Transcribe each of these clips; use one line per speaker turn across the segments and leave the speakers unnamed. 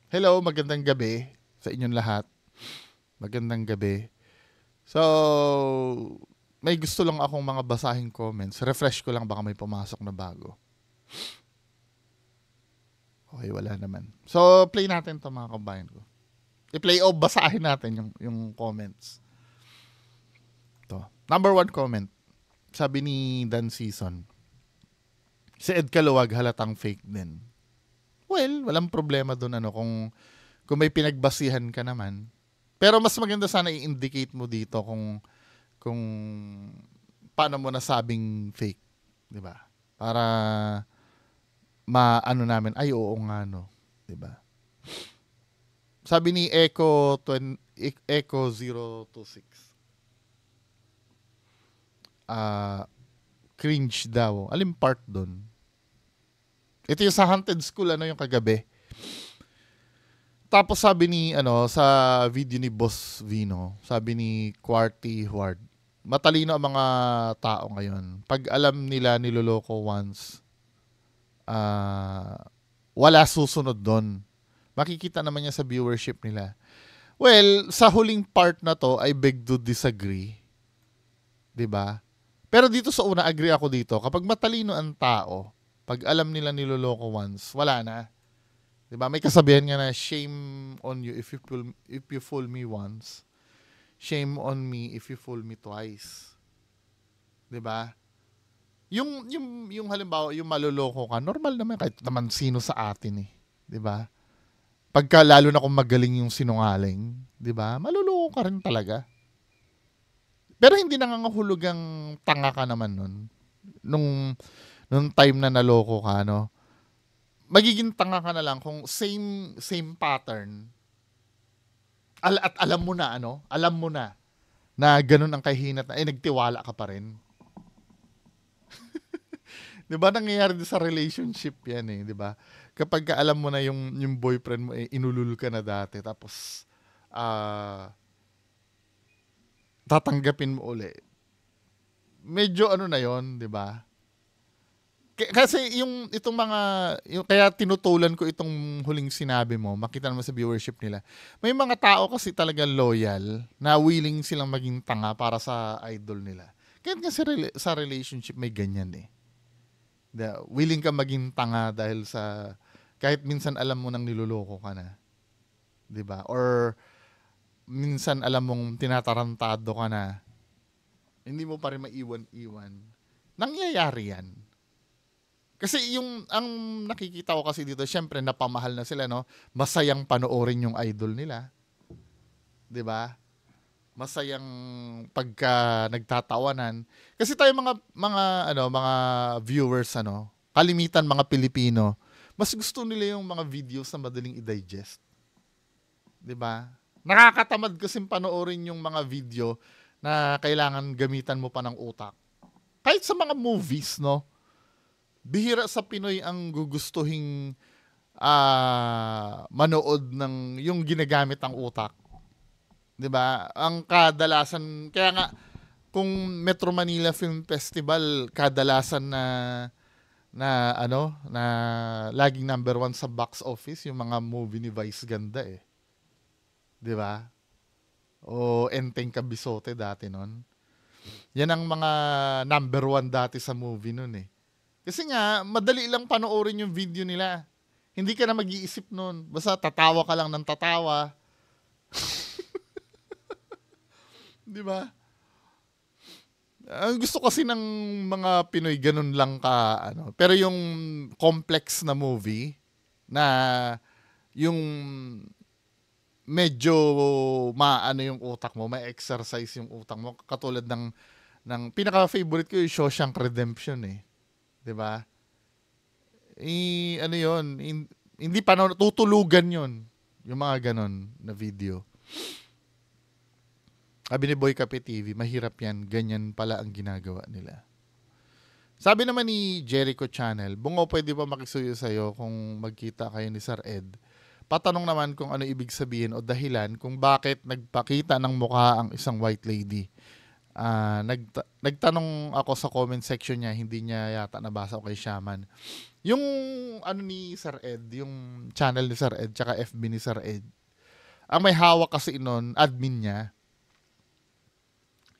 Hello, magandang gabi sa inyong lahat. Magandang gabi. So, may gusto lang akong mga basahing comments. Refresh ko lang baka may pumasok na bago. Okay, wala naman. So, play natin to mga kabayan ko. I-play o basahin natin yung comments. To. Number one comment. Sabi ni Dan Season, si Ed Caluwag halatang fake din. Well, walang problema doon kung may pinagbasihan ka naman. Pero mas maganda sana i-indicate mo dito kung paano mo nasabing fake, 'di ba? Para maano namin ay oo nga no, 'di ba? Sabi ni Echo 026. Cringe daw. Alin part doon? Ito yung sa Haunted School yung kagabi. Tapos sabi ni sa video ni Boss Vino, sabi ni Quarty Ward, matalino ang mga tao ngayon. Pag alam nila niloloko once, wala susunod doon. Makikita naman niya sa viewership nila. Well, sa huling part na to, I beg to disagree. 'Di ba? Pero dito sa una, agree ako dito. Kapag matalino ang tao, pag alam nila niloloko once, wala na. 'Di ba? May kasabihan nga na shame on you if you fool me once. Shame on me if you fool me twice. 'Di ba? Yung halimbawa, yung maloloko ka, normal naman kahit naman sino sa atin eh. 'Di ba? Pagka lalo na kung magaling yung sinungaling, 'di ba? Maloloko ka rin talaga. Pero hindi nangangahulugang tanga ka naman nun. Nung time na naloko ka, no? Magiging tanga ka na lang kung same pattern. At alam mo na alam mo na ganun ang kahinat na nagtiwala ka pa rin. 'Di ba nangyayari din sa relationship 'yan eh, 'di ba? Kapag alam mo na yung boyfriend mo inulul ka na dati tapos tatanggapin mo uli. Medyo na 'yon, 'di ba? Kasi kaya tinutulan ko itong huling sinabi mo, makita naman sa viewership nila. May mga tao kasi talaga loyal na willing silang maging tanga para sa idol nila. Kaya kasi sa relationship may ganyan eh. Willing ka maging tanga dahil sa kahit minsan alam mo nang niloloko ka na. 'Di ba? Or minsan alam mong tinatarantado ka na. Hindi mo pa rin maiwan-iwan. Nangyayari 'yan. Kasi ang nakikita ko kasi dito, syempre napamahal na sila, no? Masayang panoorin yung idol nila. 'Di ba? Masayang pagka nagtatawanan. Kasi tayo mga viewers kalimitan mga Pilipino, mas gusto nila yung mga videos na madaling i-digest. 'Di ba? Nakakatamad kasi panoorin yung mga video na kailangan gamitan mo pa ng utak. Kahit sa mga movies, no? Bihira sa Pinoy ang gugustuhing manood ng yung ginagamit ang utak. 'Di ba? Ang kadalasan kaya nga kung Metro Manila Film Festival kadalasan na laging number one sa box office yung mga movie ni Vice Ganda eh. 'Di ba? O Enteng Kabisote dati nun. Yan ang mga number one dati sa movie nun eh. Kasi nga, madali lang panoorin yung video nila. Hindi ka na mag-iisip nun. Basta tatawa ka lang ng tatawa. Di ba? Ang gusto kasi ng mga Pinoy, ganun lang ka, Pero yung complex na movie, na yung medyo maano yung utak mo, may exercise yung utak mo. Katulad ng pinaka-favorite ko yung Shawshank Redemption eh. 'Di ba? Ano 'yon, hindi pa tutulugan 'yon. Yung mga ganon na video. Sabi ni Boy Kape TV, mahirap yan. Ganyan pala ang ginagawa nila. Sabi naman ni Jericho Channel, Bungo, pwede ba makisuyo sa'yo kung magkita kayo ni Sir Ed? Patanong naman kung ano ibig sabihin o dahilan kung bakit nagpakita ng mukha ang isang white lady. Nagtanong ako sa comment section niya, hindi niya yata nabasa ko kay Shaman. Yung ano ni Sir Ed, yung channel ni Sir Ed, tsaka FB ni Sir Ed, ang may hawak kasi nun, admin niya.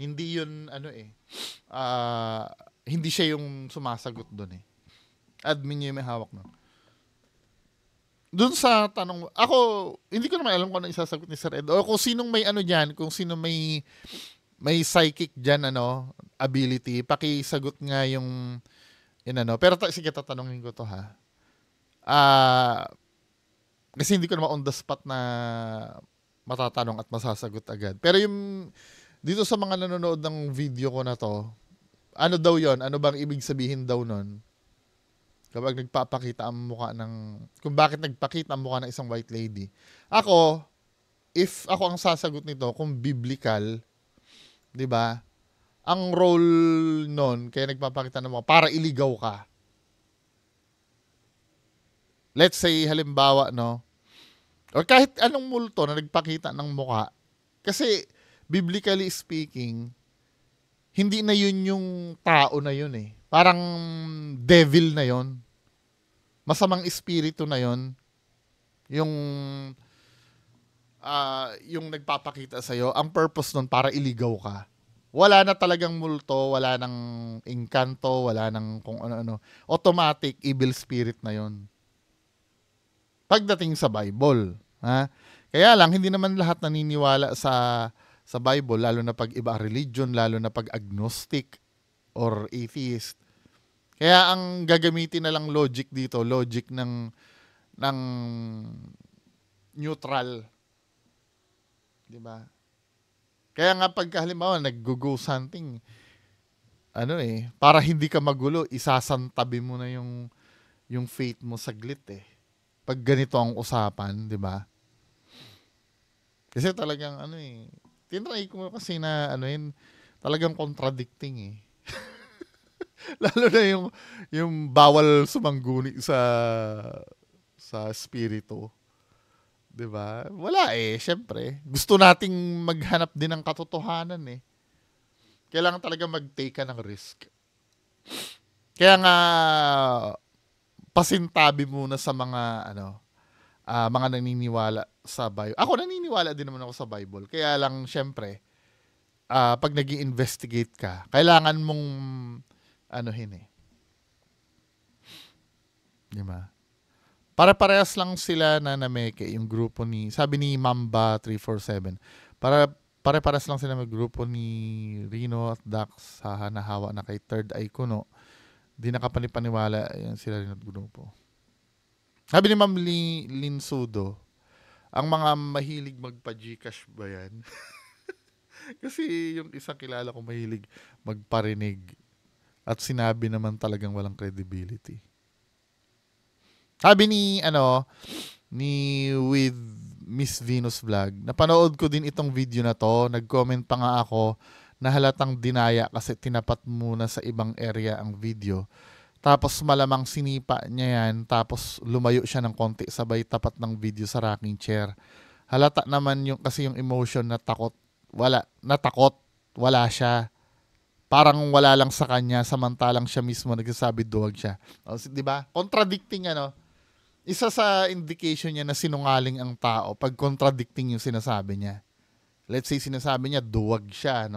Hindi yun, hindi siya yung sumasagot doon eh. Admin niya yung may hawak nun. Doon sa tanong, ako, hindi ko naman alam kung ano isasagot ni Sir Ed. O kung sinong may ano dyan, kung sino may psychic dyan, ability, pakisagot nga yung pero sige, tatanungin ko to ha. Kasi hindi ko naman on the spot na matatanong at masasagot agad. Pero yung dito sa mga nanonood ng video ko na to, ano daw yon? Ano bang ibig sabihin daw nun? Kapag nagpapakita ang mukha kung bakit nagpakita ang mukha ng isang white lady. Ako, if ako ang sasagot nito, kung biblical, di ba? Ang role nun, kaya nagpapakita ng mukha, para iligaw ka. Let's say, halimbawa, or kahit anong multo na nagpakita ng mukha, kasi, biblically speaking, hindi na yun yung tao na yun eh. Parang devil na yun. Masamang espiritu na yun. Yung nagpapakita sa'yo, ang purpose nun para iligaw ka. Wala na talagang multo, wala nang engkanto, wala nang kung ano-ano. Automatic, evil spirit na yun. Pagdating sa Bible. Ha? Kaya lang, hindi naman lahat naniniwala sa Bible, lalo na pag iba religion, lalo na pag agnostic or atheist. Kaya ang gagamitin na lang logic dito, logic ng neutral. Di ba? Kaya nga pagka halimbawa nag-go hunting, para hindi ka magulo, isasantabi mo na yung faith mo saglit eh. Pag ganito ang usapan, di ba? Kasi talagang tinry ko kasi na talagang contradicting eh. Lalo na yung bawal sumangguni sa spirito. 'Di ba? Wala eh, syempre. Gusto nating maghanap din ng katotohanan eh. Kailangan talaga mag-take ka ng risk. Kaya nga pasintabi muna sa mga mga naniniwala sa Bible. Ako naniniwala din naman ako sa Bible. Kaya lang syempre pag nag-i-investigate ka, kailangan mong Di ba? Para-parehas lang sila na nameke, yung grupo sabi ni Mamba 347, pare-parehas lang sila ng grupo ni Rino at Dax sa hanahawa na kay Third Eye Kuno. Di nakapanipaniwala yan sila rin at grupo. Sabi ni Ma'am Lin Sudo, ang mga mahilig magpa-Gcash ba yan? Kasi yung isang kilala ko mahilig magparinig at sinabi naman talagang walang credibility. Sabi ni with Miss Venus Vlog, napanood ko din itong video na to, nag-comment pa nga ako na halatang dinaya kasi tinapat muna sa ibang area ang video. Tapos malamang sinipa niya yan, tapos lumayo siya ng konti, sabay tapat ng video sa rocking chair. Halata naman kasi yung emotion na takot, wala siya. Parang wala lang sa kanya, samantalang siya mismo nagsasabi duwag siya. Di ba? Contradicting isa sa indication niya na sinungaling ang tao pag contradicting yung sinasabi niya. Let's say sinasabi niya duwag siya,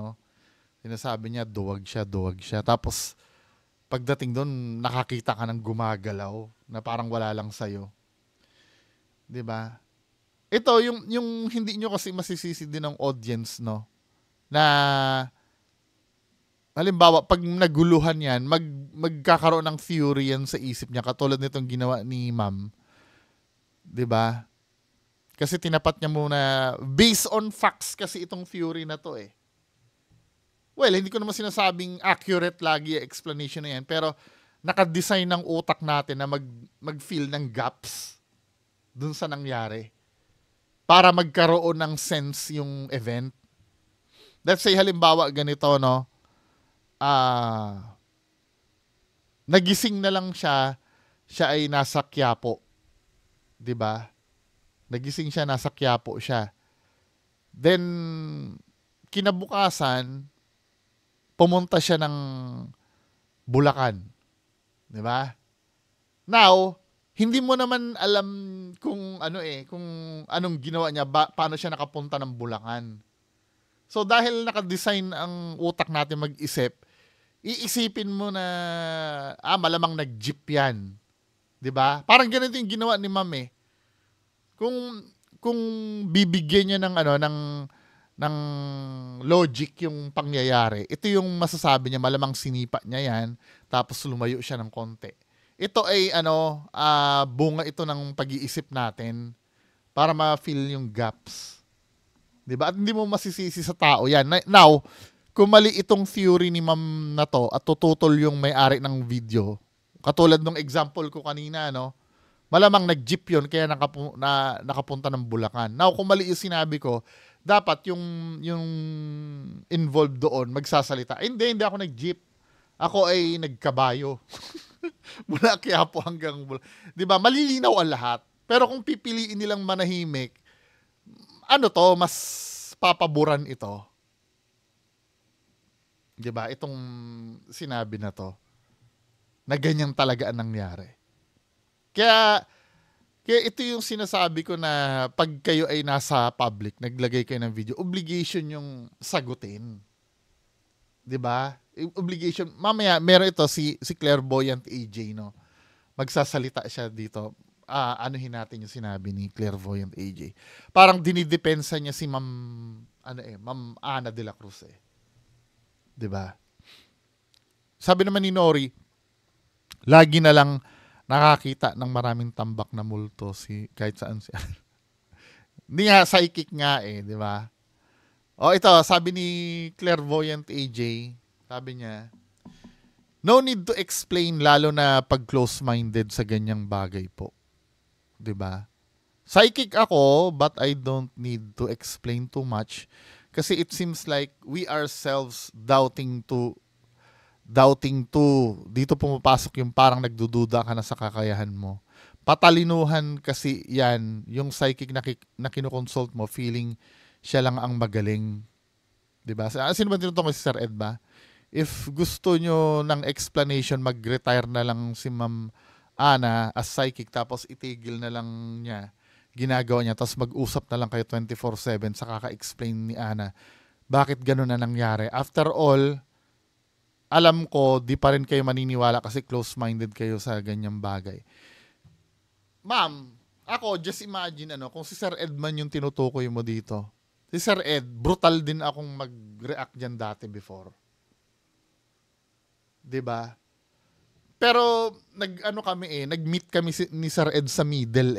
Sinasabi niya duwag siya. Tapos pagdating doon, nakakita ka ng gumagalaw na parang wala lang sa'yo. 'Di ba? Ito yung hindi nyo kasi masisisi din ng audience, na halimbawa, pag naguluhan yan, magkakaroon ng theory yan sa isip niya, katulad nitong ginawa ni Ma'am. 'Di ba? Kasi tinapat niya muna, based on facts kasi itong theory na to eh. Well, hindi ko naman sinasabing accurate lagi yung explanation na yan, pero nakadesign ng utak natin na mag-fill ng gaps dun sa nangyari para magkaroon ng sense yung event. Let's say, halimbawa, ganito, nagising na lang siya ay nasa Quiapo. 'Di ba? Nagising siya, nasa Quiapo siya. Then, kinabukasan, pumunta siya ng Bulacan. Di ba? Now, hindi mo naman alam kung kung anong ginawa niya, paano siya nakapunta ng Bulacan. So dahil naka-design ang utak natin mag-isip, iisipin mo na malamang nag-jeep 'yan. 'Di ba? Parang ganito yung ginawa ni Ma'am eh. Kung bibigyan niya ng logic yung pangyayari, ito yung masasabi niya, malamang sinipa niya 'yan, tapos lumayo siya ng konti. Ito ay bunga ito ng pag-iisip natin para ma-fill yung gaps. 'Di ba? At hindi mo masisisi sa tao 'yan. Now, kung mali itong theory ni Ma'am na to at tututol yung may-ari ng video, katulad ng example ko kanina, malamang nag-jeep yun kaya nakapunta ng Bulacan. Now, kung mali yung sinabi ko, dapat yung involved doon magsasalita. Hindi ako nag-jeep. Ako ay nagkabayo. Mula Quiapo hanggang Bulacan. 'Di ba? Malilinaw ang lahat. Pero kung pipiliin nilang manahimik, mas papaboran ito. 'Di ba? Itong sinabi na to, na ganyan talaga ang nangyari. Kaya ito yung sinasabi ko na pag kayo ay nasa public, naglagay kayo ng video, obligation yung sagutin. 'Di ba? Obligation. Mamaya meron ito si Clairvoyant AJ, magsasalita siya dito. Anuhin natin yung sinabi ni Clairvoyant AJ. Parang dinidepensa niya si Ma'am Ana de la Cruz 'Di ba? Sabi naman ni Nori, lagi na lang nakakita ng maraming tambak na multo kahit saan siya. Hindi nga, psychic nga 'di ba? Ito, sabi ni Clairvoyant AJ, sabi niya, no need to explain, lalo na pag close-minded sa ganyang bagay po. 'Di ba? Psychic ako, but I don't need to explain too much kasi it seems like we ourselves doubting to. Dito pumapasok yung parang nagdududa ka na sa kakayahan mo. Patalinuhan kasi yan, yung psychic na kinoconsult mo, feeling siya lang ang magaling. 'Di ba? Sino ba tinutukoy si Sir Ed ba? If gusto nyo ng explanation, mag-retire na lang si Ma'am Ana as psychic, tapos itigil na lang niya ginagawa niya, tapos mag-usap na lang kayo 24/7 sa kaka-explain ni Ana bakit gano'n na nangyari. After all, alam ko, di pa rin kayo maniniwala kasi close-minded kayo sa ganyang bagay. Ma'am, ako, just imagine kung si Sir Ed man yung tinutukoy mo dito. Si Sir Ed, brutal din akong mag-react dyan dati before. 'Di ba? Pero nag-meet kami ni Sir Ed sa middle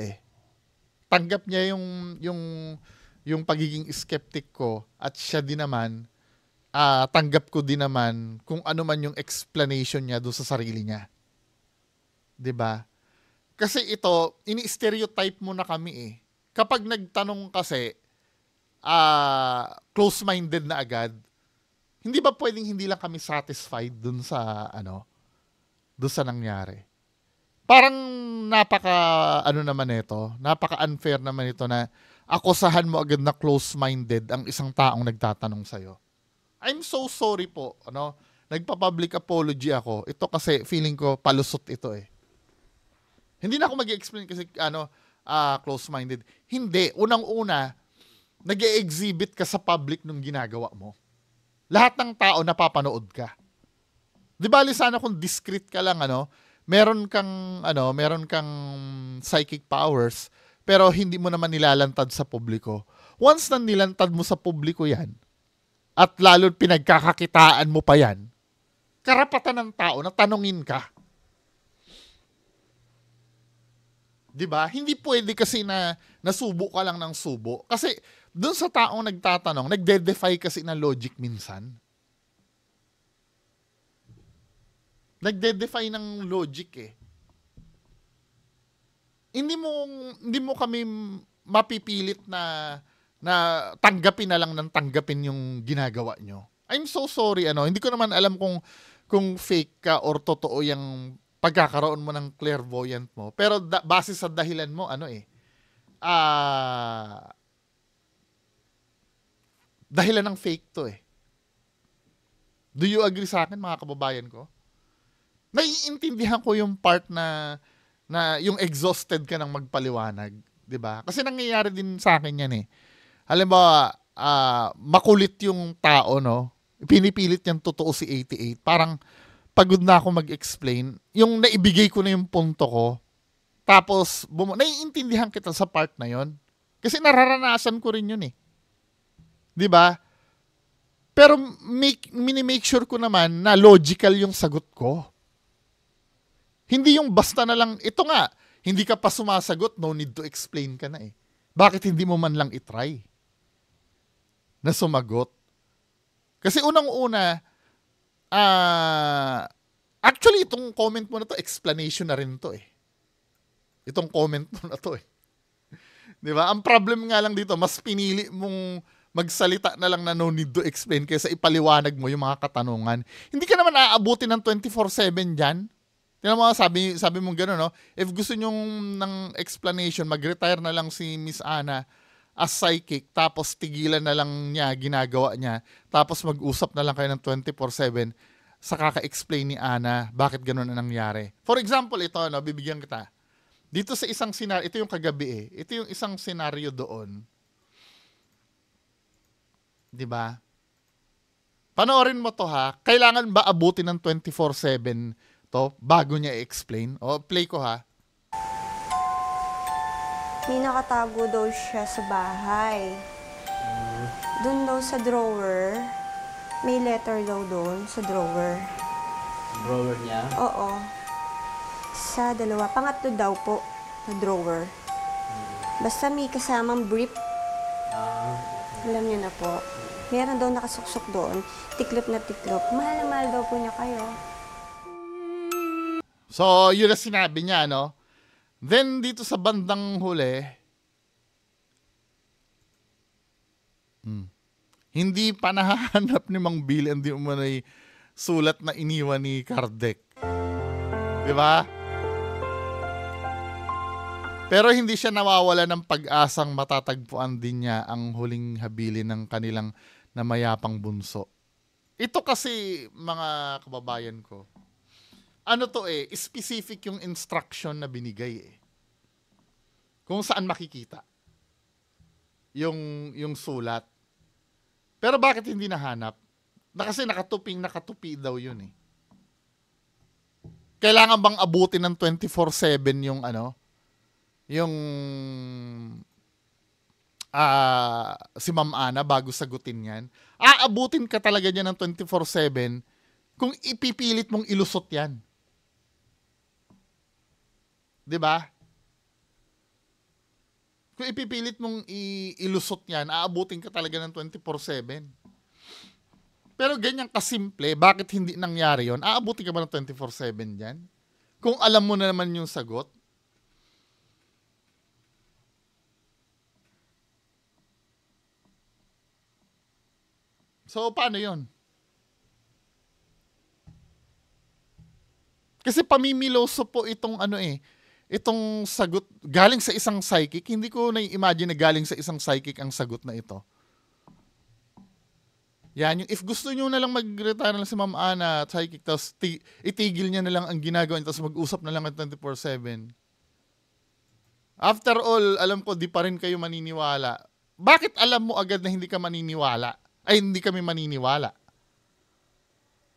Tanggap niya yung pagiging skeptic ko, at siya din naman tanggap ko din naman kung ano man yung explanation niya doon sa sarili niya. 'Di ba? Kasi ito, ini-stereotype mo na kami Kapag nagtanong kasi, close-minded na agad, hindi ba pwedeng hindi lang kami satisfied doon sa nangyari? Parang napaka-unfair naman ito na akusahan mo agad na close-minded ang isang taong nagtatanong sa'yo. I'm so sorry po, nagpa-public apology ako. Ito kasi feeling ko palusot ito Hindi na ako mag-explain kasi close-minded. Hindi, unang-una, nag-e-exhibit ka sa public nung ginagawa mo. Lahat ng tao napapanood ka. Di ba sana kung discreet ka lang meron kang psychic powers, pero hindi mo naman nilalantad sa publiko. Once na nilantad mo sa publiko yan, at lalo pinagkakakitaan mo pa yan, karapatan ng tao na tanungin ka. 'Di ba? Hindi pwede kasi na nasubo ka lang ng subo. Kasi doon sa taong nagtatanong, nagde-defy kasi ng logic minsan. Nagde-defy ng logic Hindi mo kami mapipilit na tanggapin na lang ng tanggapin yung ginagawa nyo. I'm so sorry, hindi ko naman alam kung fake ka or totoo yung pagkakaroon mo ng clairvoyant mo. Pero base sa dahilan mo, dahilan ng fake to Do you agree sa akin, mga kababayan ko? Naiintindihan ko yung part na yung exhausted ka ng magpaliwanag, 'di ba? Kasi nangyayari din sa akin 'yan eh. Halimbawa, makulit yung tao, no? Pinipilit niyang totoo si 88. Parang pagod na ako mag-explain. Yung naibigay ko na yung punto ko, tapos naiintindihan kita sa part na yon. Kasi nararanasan ko rin yun eh. 'Di ba? Pero mini-make sure ko naman na logical yung sagot ko. Hindi yung basta na lang, ito nga, hindi ka pa sumasagot, no need to explain ka na eh. Bakit hindi mo man lang itry na sumagot? Kasi unang-una, actually itong comment mo na to, explanation na rin to eh. Itong comment mo na to eh. Di ba? Ang problem nga lang dito, mas pinili mong magsalita na lang na no need to explain kaysa ipaliwanag mo yung mga katanungan. Hindi ka naman aabutin ng 24/7 dyan. Tingnan mo, sabi mong gano'n, no? If gusto nyong ng explanation, mag-retire na lang si Miss Ana as psychic, tapos tigilan na lang niya, ginagawa niya, tapos mag-usap na lang kayo ng 24/7 sa kaka-explain ni Ana bakit gano'n na nangyari. For example, ito, no? Bibigyan kita. Dito sa isang scenario, ito yung kagabi eh. Ito yung isang scenario doon. Diba? Panoorin mo to ha. Kailangan ba abutin ng 24/7 to bago niya i-explain? O, play ko ha.
May nakatago daw siya sa bahay. Doon daw sa drawer, may letter daw doon sa drawer.
Drawer niya?
Oo. Sa dalawa, pangatlo daw po na drawer. Basta may kasamang brief. Alam niyo na po. Meron daw nakasuksok doon. Tiklop na tiklop. Mahal na mahal daw po niya kayo.
So, yun na sinabi niya, no? Then, dito sa bandang huli, hindi pa nahahanap ni Mang Bill ang di umanay sulat na iniwan ni Kardec. Di ba? Pero hindi siya nawawala ng pag-asang matatagpuan din niya ang huling habilin ng kanilang namayapang bunso. Ito kasi, mga kababayan ko, ano to eh, specific yung instruction na binigay eh. Kung saan makikita yung sulat. Pero bakit hindi nahanap? Kasi nakatupi daw yun eh. Kailangan bang abutin ng 24/7 yung ano? Yung si Ma'am Ana bago sagutin yan? Aabutin ka talaga niya ng 24/7 kung ipipilit mong ilusot yan. 'Di ba? Kung ipipilit mong ilusot yan, aabutin ka talaga ng 24/7. Pero ganyan kasimple, bakit hindi nangyari yon? Aabutin ka ba ng 24/7 dyan? Kung alam mo na naman yung sagot. So, paano yon? Kasi pamimiloso po itong ano eh, itong sagot galing sa isang psychic. Hindi ko na-imagine na galing sa isang psychic ang sagot na ito. Yan, yung if gusto nyo na lang mag-retire na lang si Ma'am Ana, psychic, tapos itigil niya na lang ang ginagawa niya, tapos mag-usap na lang at 24/7. After all, alam ko, di pa rin kayo maniniwala. Bakit alam mo agad na hindi ka maniniwala? Ay, hindi kami maniniwala.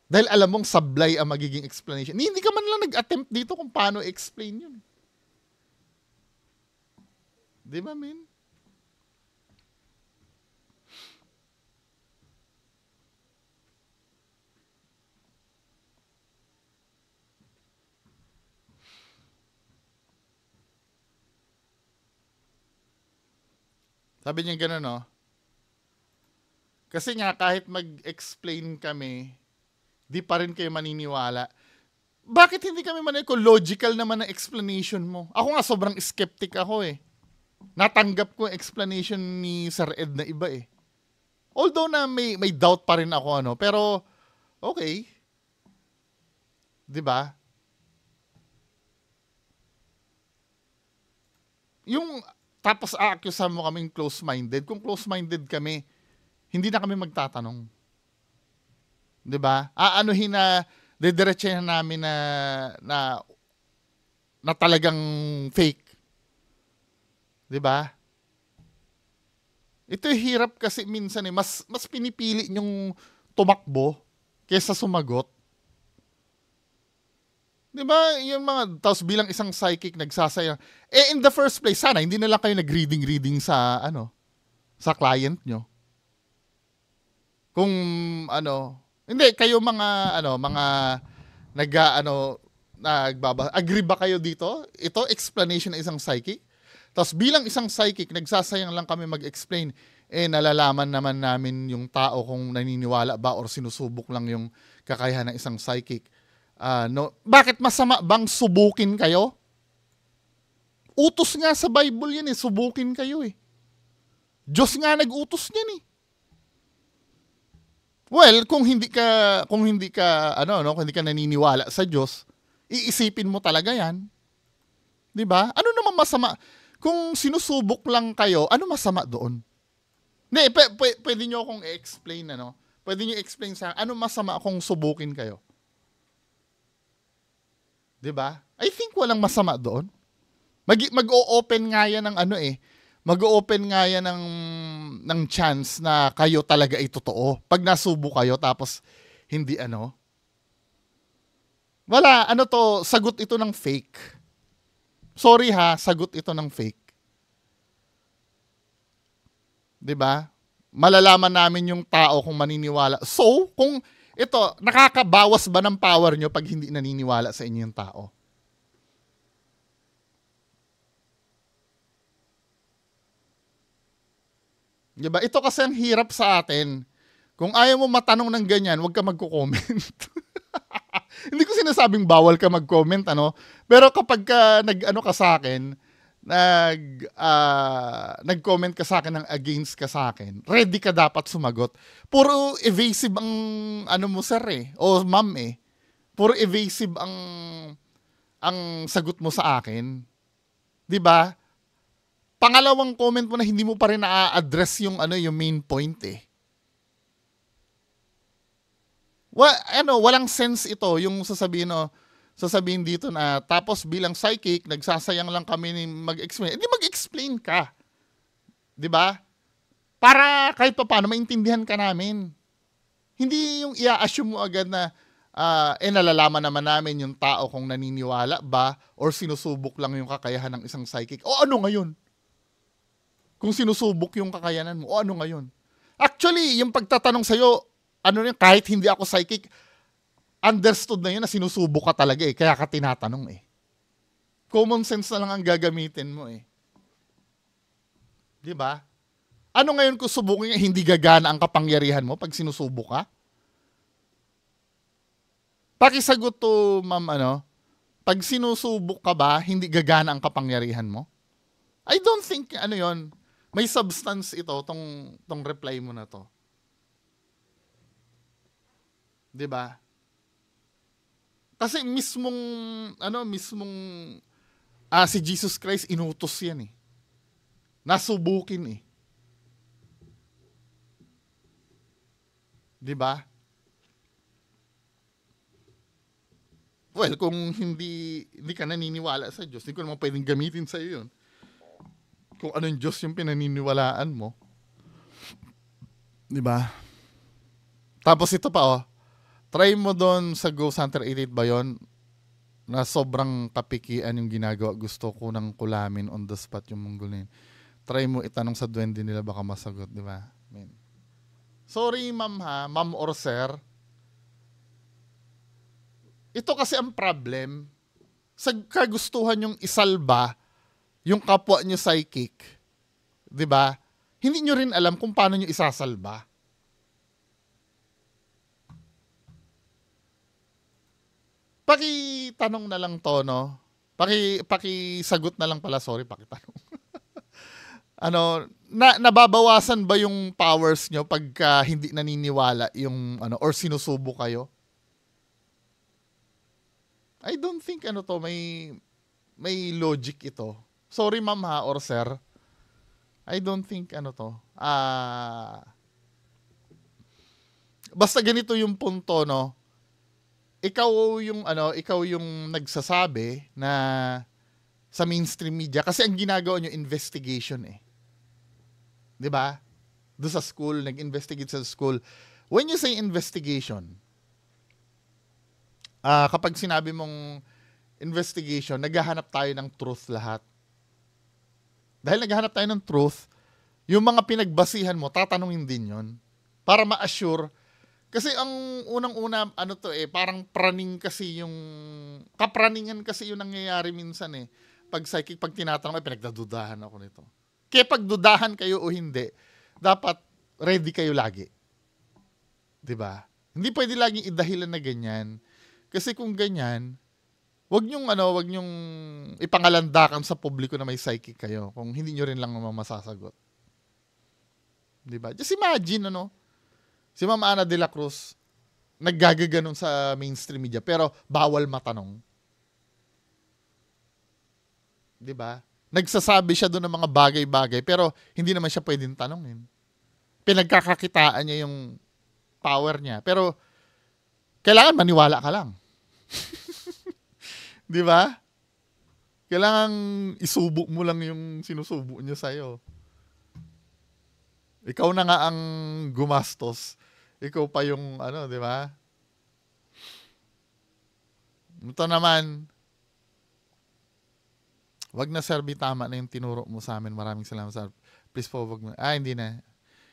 Dahil alam mong sablay ang magiging explanation. Hindi ka man lang nag-attempt dito kung paano explain yun. Di ba, men? Sabi niya gano'n, no? Kasi nga, kahit mag-explain kami, di pa rin kayo maniniwala. Bakit hindi kami maniniwala? Kung logical naman ang explanation mo. Ako nga, sobrang skeptic ako eh. Natanggap ko yung explanation ni Sir Ed na iba eh. Although na may doubt pa rin ako, ano, pero okay. 'Di ba? Yung tapos aakusahan mo kaming close-minded. Kung close-minded kami, hindi na kami magtatanong. 'Di ba? Aanuhin na didiretsahan namin na talagang fake. 'Di ba? Ito hirap kasi minsan mas pinipili yung tumakbo kaysa sumagot. 'Di ba? Yung mga tapos bilang isang psychic nagsasayang in the first place sana hindi na lang kayo nag-reading sa sa client nyo. Kung hindi kayo mga agree ba kayo dito? Ito explanation ng isang psychic. Tapos bilang isang psychic, nagsasayang lang kami mag-explain. Nalalaman naman namin yung tao kung naniniwala ba or sinusubok lang yung kakayahan ng isang psychic. Bakit masama bang subukin kayo? Utos nga sa Bible yan subukin kayo Diyos nga nag-utos niyan Well, kung hindi ka kung hindi ka naniniwala sa Diyos, iisipin mo talaga 'yan. 'Di ba? Ano naman masama kung sinusubok lang kayo? Ano masama doon? Hindi, pwede niyo akong i-explain Pwede niyo explain sa ano masama kung subukin kayo? 'Di ba? I think walang masama doon. Mag-o-open nga yan ng mag-open nga yan ng chance na kayo talaga ay totoo. Pag nasubo kayo tapos hindi wala, sagot ito ng fake. Sorry sagot ito ng fake. 'Di ba? Malalaman namin yung tao kung maniniwala. So, kung ito, nakakabawas ba ng power nyo pag hindi naniniwala sa inyo yung tao? Diba? Ito kasi ang hirap sa atin. Kung ayaw mo matanong ng ganyan, huwag ka magko-comment. Hindi ko sinasabing bawal ka mag-comment, Pero kapag ka ka sa akin, nag-comment ka sa akin ng against ka sa akin, ready ka dapat sumagot. Puro evasive ang mo sir o ma'am Puro evasive ang sagot mo sa akin. 'Di ba? Pangalawang comment mo na hindi mo pa rin na-address yung main point Walang sense ito yung sasabihin dito na tapos bilang psychic nagsasayang lang kami ni mag-explain. Hindi mag-explain ka. 'Di ba? Para kahit paano maintindihan ka namin. Hindi yung i-assume mo agad na nalalaman naman namin yung tao kung naniniwala ba or sinusubok lang yung kakayahan ng isang psychic. O ano ngayon? Kung sinusubok yung kakayanan mo, o ano ngayon? Actually, yung pagtatanong sa'yo, kahit hindi ako psychic, understood na yun na sinusubok ka talaga kaya ka tinatanong Common sense na lang ang gagamitin mo 'Di ba? Ano ngayon kung subukin hindi gagana ang kapangyarihan mo pag sinusubok ka? Pakisagot to, ma'am, pag sinusubok ka ba, hindi gagana ang kapangyarihan mo? I don't think, yon may substance ito, tong reply mo na to. 'Di ba? Kasi mismong si Jesus Christ inutos yan Nasubukin 'Di ba? Well, kung hindi ka naniniwala sa Diyos, hindi ko naman pwedeng gamitin sa iyo 'yun. Kung anong Diyos yung pinaniniwalaan mo. 'Di ba? Tapos ito pa try mo doon sa Ghost Hunter 88 ba yun? Na sobrang kapikian yung ginagawa. Gusto ko nang kulamin on the spot yung Mongolian. Try mo itanong sa duwende nila baka masagot, di ba? Sorry ma'am ma'am or sir. Ito kasi ang problem. Sa kagustuhan yung isalba yung kapwa nyo psychic. Di ba? Hindi nyo rin alam kung paano nyo isasalba. Pakitanong na lang to, Pakisagot na lang pala, sorry, pakitanong. Nababawasan ba yung powers nyo pagka hindi naniniwala yung or sinusubo kayo? I don't think may logic ito. Sorry ma'am or sir. I don't think basta ganito yung punto, no? Ikaw yung nagsasabi na sa mainstream media kasi ang ginagawa nyo investigation eh. 'Di ba? Doon sa school, nag-investigate sa school. When you say investigation, kapag sinabi mong investigation, naghahanap tayo ng truth lahat. Dahil naghahanap tayo ng truth, yung mga pinagbasihan mo, tatanungin din yon para ma-assure. Kasi ang unang-una, parang kapraningan kasi yung nangyayari minsan eh. Pag psychic, pag tinatanong, pinagdadudahan ako nito. Kaya pag dudahan kayo o hindi, dapat ready kayo lagi. 'Di ba? Hindi pwede laging idahilan na ganyan. Kasi kung ganyan, wag nyong ipangalandakan sa publiko na may psychic kayo kung hindi nyo rin lang naman masasagot. 'Di ba? Just imagine si Ma'am Ana de la Cruz naggagaganon sa mainstream media pero bawal matanong. 'Di ba? Nagsasabi siya doon ng mga bagay-bagay pero hindi naman siya pwedeng tanongin. Pinagkakakitaan niya yung power niya. Pero kailangan maniwala ka lang. 'Di ba? Kailangan isubo mo lang yung sinusubo niya sa'yo. Ikaw na nga ang gumastos. Ikaw pa yung 'di ba? Ito naman, wag na sir, tama na yung tinuro mo sa amin. Maraming salamat sir. Please po, wag mo. Hindi na.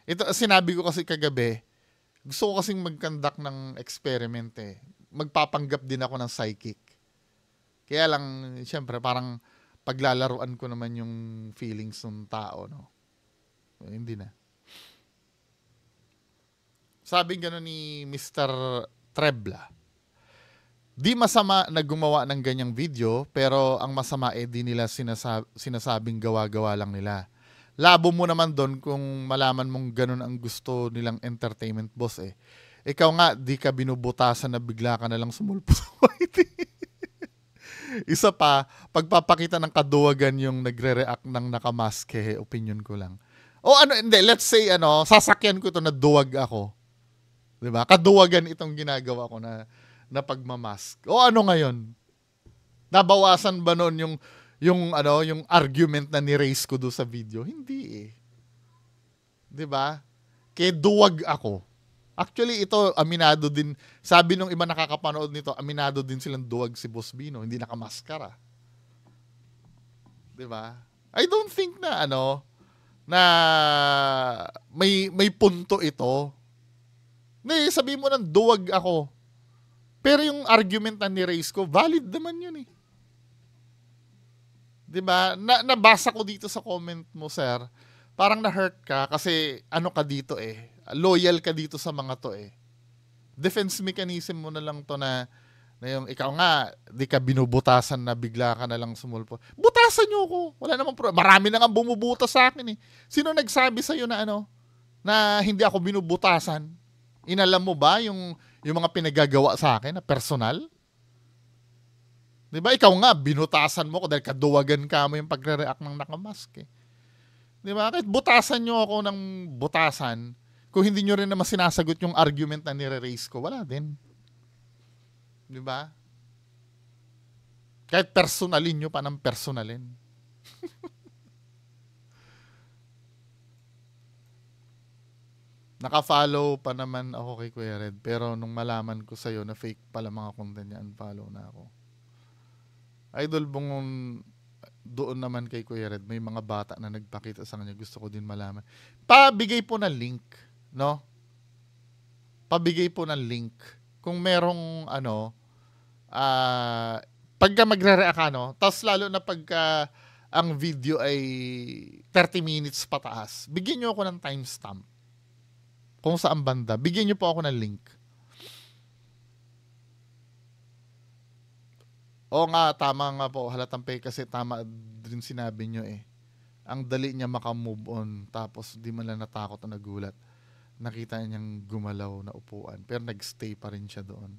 Ito, sinabi ko kasi kagabi, gusto ko kasing mag-conduct ng experiment eh. Magpapanggap din ako ng psychic. Kaya lang, siyempre, parang paglalaruan ko naman yung feelings ng tao, no? Hindi na. Sabi gano'n ni Mr. Trebla, di masama na gumawa ng ganyang video, pero ang masama di nila sinasabing gawa-gawa lang nila. Labo mo naman doon kung malaman mong ganun ang gusto nilang entertainment boss eh. Ikaw nga, di ka binubutasan na bigla ka na lang sumulpo sa white. Isa pa, pagpapakita ng kaduwagan yung nagre-react ng nakamaske, opinion ko lang. Hindi, let's say, sasakyan ko ito na duwag ako. Diba? Kaduwagan itong ginagawa ko na pagmamask. Ngayon? Nabawasan ba noon yung argument na ni-raise ko doon sa video? Hindi eh. 'Di ba? Kaya duwag ako. Actually, ito aminado din. Sabi nung iba nakakapanood nito, aminado din silang duwag si Boss Bino, hindi nakamaskara. 'Di ba? I don't think na na may punto ito. Sabi mo nang duwag ako. Pero yung argument na ni-raise ko, valid naman yun eh. 'Di ba? Nabasa ko dito sa comment mo, sir. Parang na-hurt ka kasi ka dito eh. Loyal ka dito sa mga to eh. Defense mechanism mo na lang to na yung ikaw nga, di ka binubutasan na bigla ka na lang sumulpo. Butasan nyo ako. Wala namang problema. Marami na nga bumubutas sa akin eh. Sino nagsabi sa'yo na na hindi ako binubutasan? Inalam mo ba yung mga pinagagawa sa akin na personal? Diba? Ikaw nga, binutasan mo ko dahil kaduwagan ka mo yung pagre-react ng nakamask eh. Diba? Kahit butasan nyo ako ng butasan, kung hindi nyo rin naman sinasagot yung argument na nire-raise ko, wala din. Diba? Kahit personalin nyo pa ng personalin. Naka-follow pa naman ako kay Kuya Red, pero nung malaman ko sa'yo na fake pala mga content niya, unfollow na ako. Idol Bungon, doon naman kay Kuya Red, may mga bata na nagpakita sa kanya, gusto ko din malaman. Pabigay po ng link, no? Pabigay po ng link. Kung merong pagka magre-react tapos lalo na pagka ang video ay 30 minutes pataas, bigyan nyo ako ng timestamp. Kung saan banda, bigyan nyo po ako ng link. Nga, tama nga po. Halatang pay kasi tama din sinabi nyo eh. Ang dali niya makamove on tapos di man lang natakot o nagulat. Nakita niyang gumalaw na upuan pero nagstay pa rin siya doon.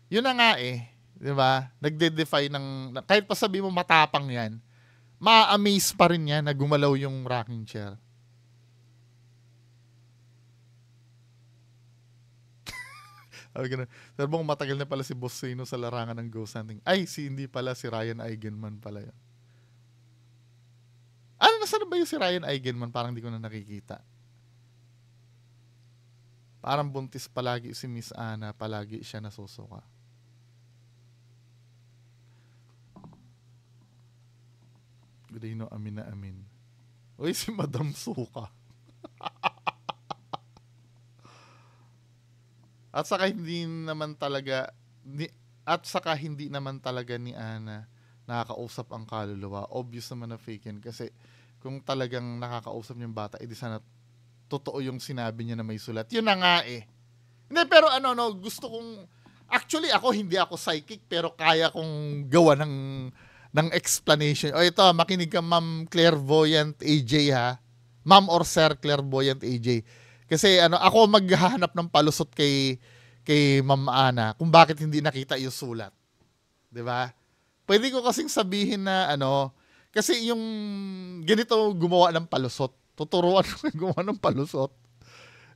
Yun na nga eh. Di ba? Nagde-defy kahit pa sabi mo matapang yan, ma-amaze pa rin yan na gumalaw yung rocking chair. Sabi ko na, sabi mo, matagal na pala si Boss Sino sa larangan ng ghost hunting. Ay, hindi pala, si Ryan Eigenman pala yun. Ano, nasaan ba yung si Ryan Eigenman? Parang di ko na nakikita. Parang buntis palagi si Miss Ana, palagi siya nasusuka. Grino, amin na amin. Uy, si Madam Suka. At saka hindi naman talaga ni Ana nakakausap ang kaluluwa. Obvious naman na fake yan kasi kung talagang nakakausap niya yung bata, edi sana totoo yung sinabi niya na may sulat. Yun na nga eh. Hindi, pero gusto kong, actually hindi ako psychic, pero kaya kong gawa ng explanation. O ito, makinig ka, Ma'am Clairvoyant AJ ha. Ma'am or Sir Clairvoyant AJ. Kasi ako maghahanap ng palusot kay Ma'am Ana kung bakit hindi nakita yung sulat. 'Di ba? Pwede ko kasing sabihin na kasi yung ganito gumawa ng palusot. Tuturuan ko gumawa ng palusot.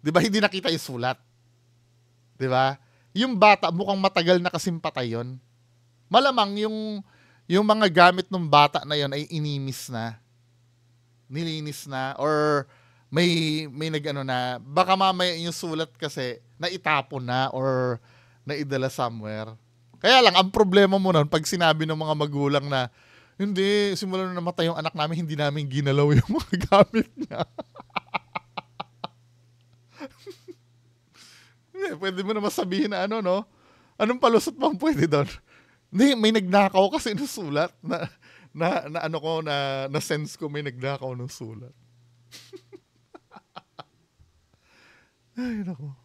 'Di ba? Hindi nakita yung sulat. 'Di ba? Yung bata mukhang matagal na kasing patay yun. Malamang yung mga gamit ng bata na yon ay inimis na. Nilinis na or may na baka mamaya yung sulat kasi naitapon na or naidala somewhere. Kaya lang ang problema mo nun pag sinabi ng mga magulang na hindi, simula nung namatay yung anak namin, hindi namin ginalaw yung mga gamit niya. Pwede mo naman sabihin na anong palusot bang pwede doon? Hindi, may nagnakaw kasi ng sulat na sense ko may nagnakaw ng sulat. Ay, nako.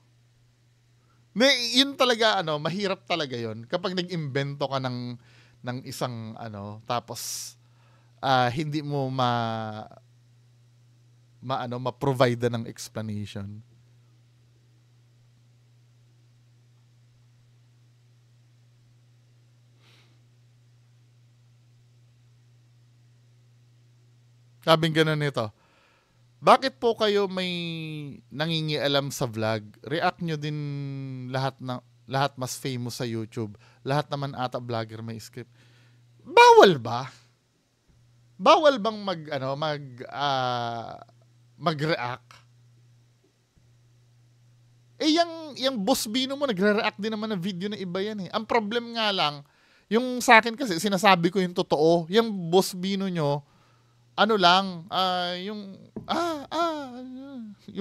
Yun talaga, mahirap talaga yun. Kapag nag-imbento ka ng isang, tapos, hindi mo ma-provide ng explanation. Sabing ganun nito. Bakit po kayo may nangingialam sa vlog? React nyo din lahat mas famous sa YouTube. Lahat naman ata vlogger may script. Bawal ba? Bawal bang mag-react? Yung Boss Bino mo nagre-react din naman ng video na iba yan eh. Ang problem nga lang, yung sa akin kasi sinasabi ko yung totoo. Yung Boss Bino nyo, yung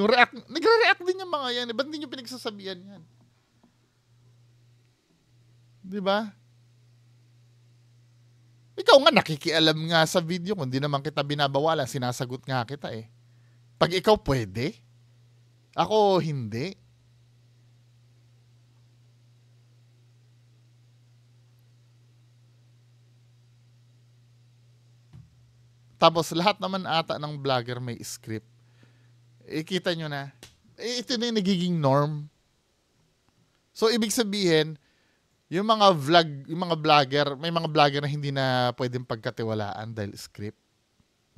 react, nagre-react din yung mga yan. Ba't hindi nyo pinagsasabihan yan? Di ba? Ikaw nga nakikialam nga sa video kung di naman kita binabawalan, sinasagot nga kita eh. Pag ikaw pwede, ako hindi. Tapos lahat naman ata ng vlogger may script. Kita nyo na. Ito na yung nagiging norm. So ibig sabihin, yung mga vlogger, may mga vlogger na hindi na pwedeng pagkatiwalaan dahil script.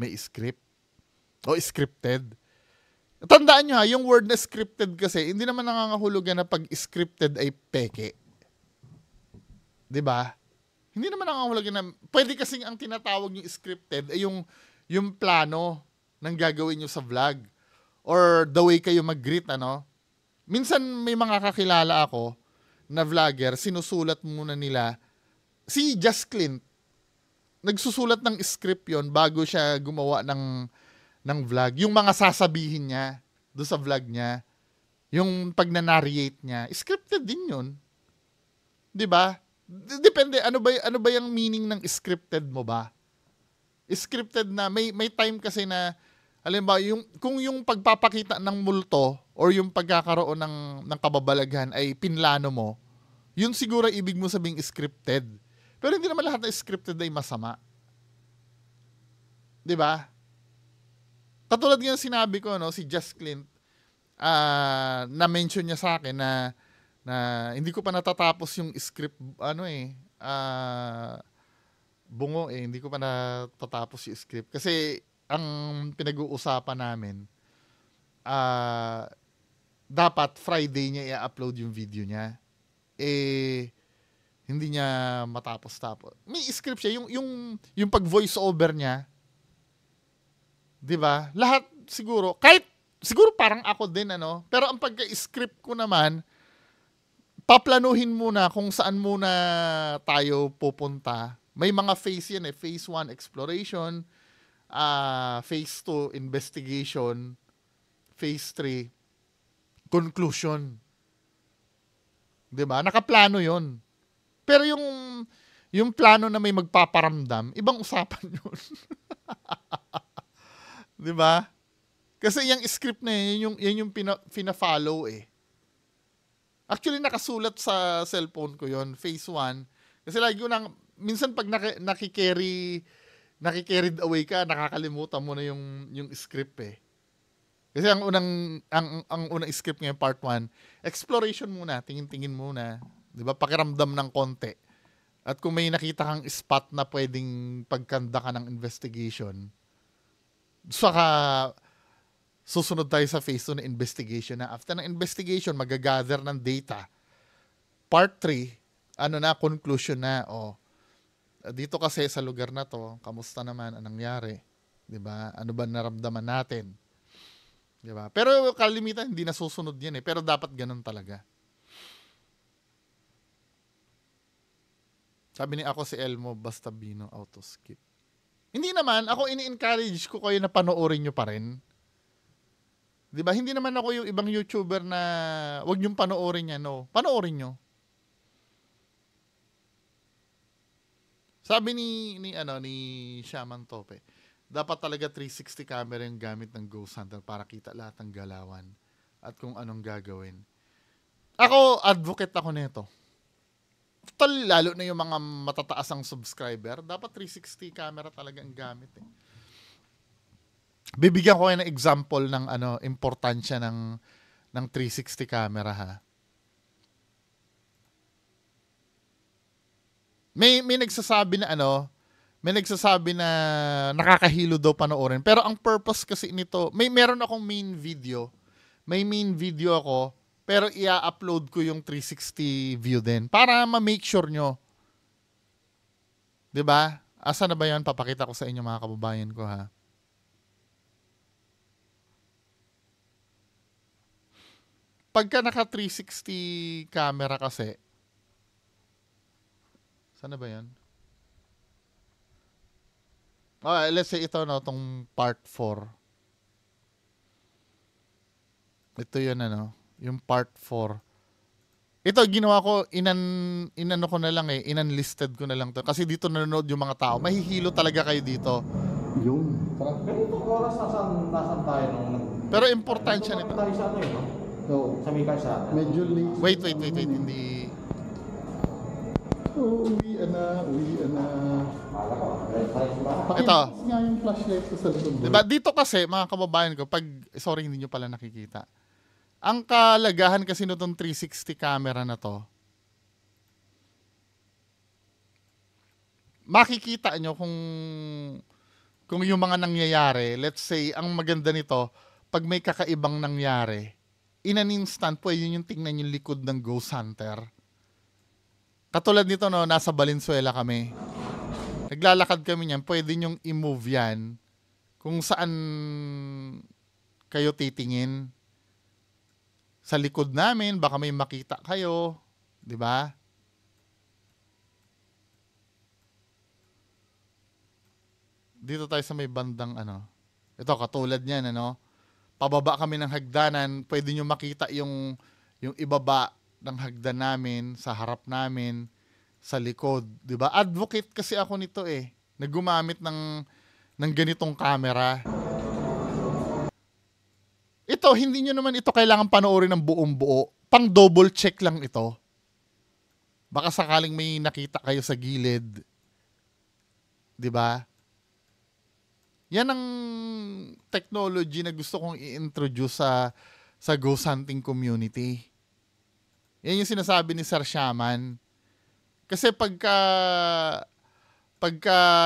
May script. O scripted. Tandaan nyo yung word na scripted kasi, hindi naman nangangahulugan na pag scripted ay peke. 'Di ba? Hindi naman nangangahulugan na, pwede kasing ang tinatawag yung scripted ay yung plano ng gagawin nyo sa vlog. Or the way kayo mag-greet, Minsan may mga kakilala ako na vlogger, sinusulat muna nila, si Just Clint, nagsusulat ng script yon bago siya gumawa ng vlog. Yung mga sasabihin niya doon sa vlog niya, yung pag na-narrate niya, scripted din yun. 'Di ba? Depende, ano ba yung meaning ng scripted mo ba? Scripted na, may time kasi na, halimbawa, kung yung pagpapakita ng multo or yung pagkakaroon ng kababalaghan ay pinlano mo, yun siguro ibig mo sabing scripted. Pero hindi naman lahat na scripted ay masama. 'Di ba? Katulad ng sinabi ko, si Just Clint, na-mention niya sa akin na hindi ko pa natatapos yung script, bungo hindi ko pa natatapos yung script. Kasi, ang pinag-uusapan namin, dapat Friday niya i-upload yung video niya. hindi niya matapos-tapos. May script siya, yung pag voice over niya, 'di ba? Lahat siguro, kahit siguro parang ako din pero ang pagka-script ko naman, paplanuhin muna kung saan muna tayo pupunta. May mga phase yan Phase 1, exploration. Phase 2, investigation. Phase 3, conclusion. 'Di ba? Nakaplano yon. Pero yung plano na may magpaparamdam, ibang usapan yun. 'Di ba? Kasi yung script na yan yung pina-follow Actually, nakasulat sa cellphone ko yon Phase 1. Kasi lagi ko minsan pag nakikarried away ka, nakakalimutan mo na yung script Kasi ang unang script ngayon, part 1, exploration muna, tingin-tingin muna, 'di ba? Pakiramdam ng konti. At kung may nakita kang spot na pwedeng pagkanda ka ng investigation, saka susunod tayo sa phase 2 na investigation na. After ng investigation, magagather ng data. Part 3, conclusion na. Dito kasi sa lugar na to, kamusta naman, anong nangyari? 'Di ba? Ano ba naramdaman natin? 'Di ba? Pero kalimitan hindi nasusunod 'yan pero dapat ganun talaga. Sabi ni ako si Elmo basta Bino auto skip. Hindi naman ako ini-encourage ko kayo na panoorin nyo pa rin. 'Di ba? Hindi naman ako yung ibang YouTuber na wag niyo panoorin yan, Panoorin nyo. Sabi ni Shaman Tope, dapat talaga 360 camera yung gamit ng Ghost Hunter para kita lahat ng galawan at kung anong gagawin. Ako, advocate ako nito. Lalo na yung mga matataas ang subscriber, dapat 360 camera talaga ang gamit Bibigyan ko kayo ng example ng importansya ng 360 camera ha. May nagsasabi na nakakahilo daw panoorin. Pero ang purpose kasi nito, meron akong main video. May main video ako, pero i-upload ko yung 360 view din para ma-make sure nyo. 'Di ba? Asa na ba 'yan? Papakita ko sa inyo mga kababayan ko ha. Pagka naka 360 camera kasi, sana ba 'yan? Let's say ito tong part 4. Ito 'yun yung part 4. Ito ginawa ko inano ko na lang inunlisted ko na lang to kasi dito nanonood yung mga tao. Mahihilo talaga kayo dito.
Yun. Ganito oras nasan tayo nung
Pero importansya nito.
tayo sa So, sa may kalsada.
Medyo late. Wait, hindi. Uwi na. Ito. Nga yung flashlight ko sa likod. Diba? Dito kasi, mga kababayan ko, sorry, hindi nyo pala nakikita. Ang kalagahan kasi nitong 360 camera na to, makikita nyo kung yung mga nangyayari, let's say, ang maganda nito, pag may kakaibang nangyari, in an instant, pwede yung tingnan yung likod ng Ghost Hunter. Katulad nito, nasa Valenzuela kami. Naglalakad kami niyan, pwede nyong i-move yan kung saan kayo titingin. Sa likod namin, baka may makita kayo. 'Di ba? Dito tayo sa may bandang Ito, katulad niyan, pababa kami ng hagdanan, pwede nyo makita yung ibaba ng hagdan namin, sa harap namin, sa likod. 'Di ba? Advocate kasi ako nito na gumamit ng ganitong camera. Ito, hindi nyo naman ito kailangan panoorin ng buong buo. Pang double check lang ito. Baka sakaling may nakita kayo sa gilid. 'Di ba? Yan ang technology na gusto kong i-introduce sa ghost hunting community. Yan yung sinasabi ni Sir Shaman. Kasi pagka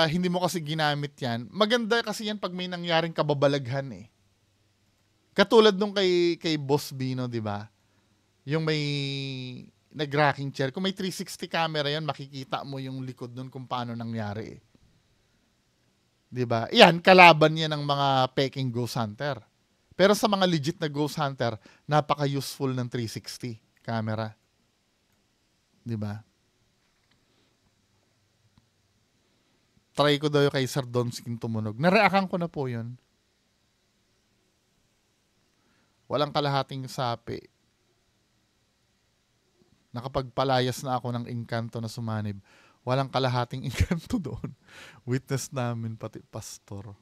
hindi mo kasi ginamit yan, maganda kasi yan pag may nangyaring kababalaghan Katulad nung kay Boss Bino, 'di ba? Yung may nag-rocking chair. Kung may 360 camera yan, makikita mo yung likod nun kung paano nangyari. 'Di ba? Yan, kalaban yan ng mga peking ghost hunter. Pero sa mga legit na ghost hunter, napaka-useful ng 360 camera. 'Di ba? Try ko daw yung kay Sir Donskin tumunog. Nareakan ko na po yun. Walang kalahating sapi. Nakapagpalayas na ako ng engkanto na sumanib. Walang kalahating engkanto doon. Witness namin pati pastor.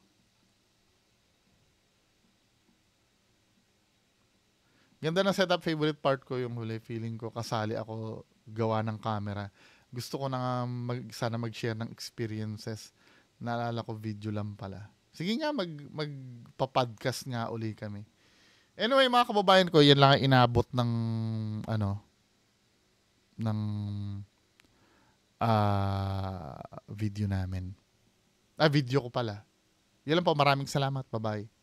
Ganda ng setup. Favorite part ko yung huli. Feeling ko kasali ako gawa ng camera. Gusto ko na nga sana mag-share ng experiences. Naalala ko video lang pala. Sige nga, magpa-podcast nga uli kami. Anyway, mga kababayan ko, yan lang ang inabot ng video namin. Video ko pala. Yan lang po. Maraming salamat. Bye-bye.